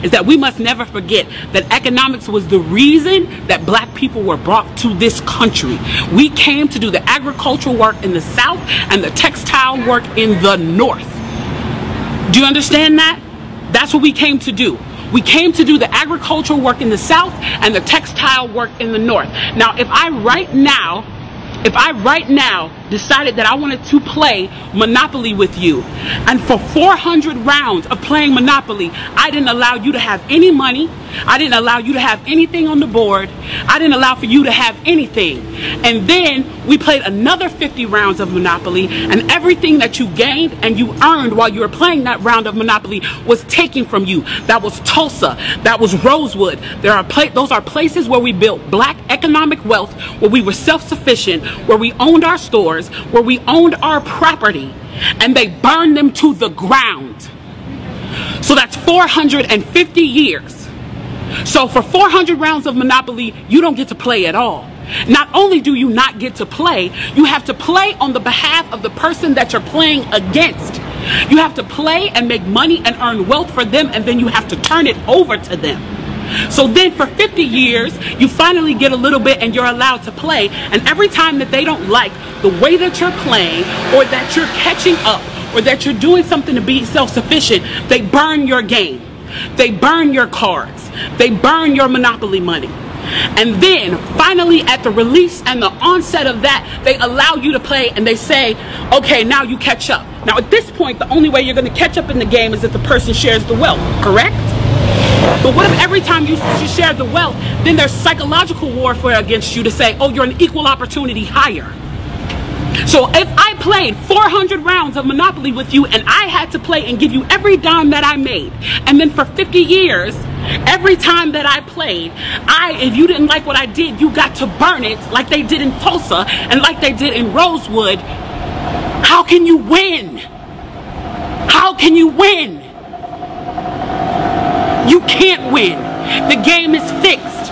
is that we must never forget that economics was the reason that black people were brought to this country. We came to do the agricultural work in the South and the textile work in the North. Do you understand that? That's what we came to do. We came to do the agricultural work in the South and the textile work in the North. Now, if I right now decided that I wanted to play Monopoly with you, and for 400 rounds of playing Monopoly, I didn't allow you to have any money, I didn't allow you to have anything on the board, I didn't allow for you to have anything, and then we played another 50 rounds of Monopoly, and everything that you gained and you earned while you were playing that round of Monopoly was taken from you. That was Tulsa, that was Rosewood. Those are places where we built black economic wealth, where we were self-sufficient, where we owned our stores, where we owned our property, and they burned them to the ground. So that's 450 years. So for 400 rounds of Monopoly, you don't get to play at all. Not only do you not get to play, you have to play on the behalf of the person that you're playing against. You have to play and make money and earn wealth for them, and then you have to turn it over to them. So then for 50 years, you finally get a little bit and you're allowed to play. And every time that they don't like the way that you're playing, or that you're catching up, or that you're doing something to be self-sufficient, they burn your game. They burn your cards. They burn your Monopoly money. And then finally at the release and the onset of that, they allow you to play and they say, okay, now you catch up. Now at this point, the only way you're going to catch up in the game is if the person shares the wealth, correct? But what if every time you share the wealth, then there's psychological warfare against you to say, oh, you're an equal opportunity hire. So if I played 400 rounds of Monopoly with you and I had to play and give you every dime that I made, and then for 50 years, every time that I played, if you didn't like what I did, you got to burn it like they did in Tulsa and like they did in Rosewood, how can you win? How can you win? You can't win. The game is fixed.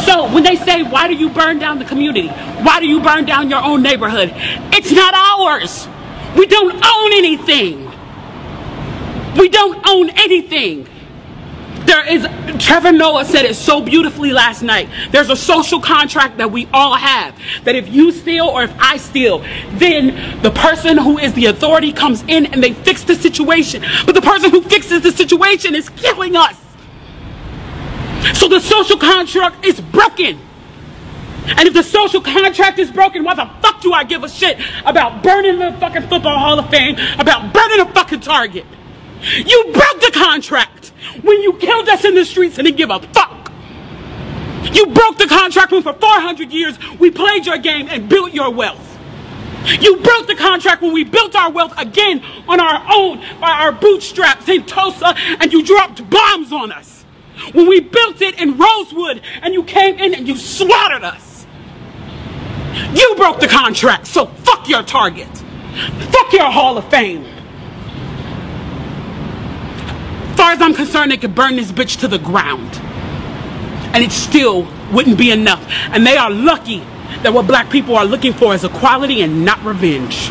So when they say, why do you burn down the community? Why do you burn down your own neighborhood? It's not ours. We don't own anything. We don't own anything. Trevor Noah said it so beautifully last night. There's a social contract that we all have, that if you steal or if I steal, then the person who is the authority comes in and they fix the situation. But the person who fixes the situation is killing us. So the social contract is broken. And if the social contract is broken, why the fuck do I give a shit about burning the fucking Football Hall of Fame, about burning a fucking Target? You broke the contract when you killed us in the streets and didn't give a fuck. You broke the contract when for 400 years we played your game and built your wealth. You broke the contract when we built our wealth again on our own, by our bootstraps in Tulsa, and you dropped bombs on us. When we built it in Rosewood and you came in and you slaughtered us. You broke the contract, so fuck your Target. Fuck your Hall of Fame. As far as I'm concerned, they could burn this bitch to the ground. And it still wouldn't be enough. And they are lucky that what black people are looking for is equality and not revenge.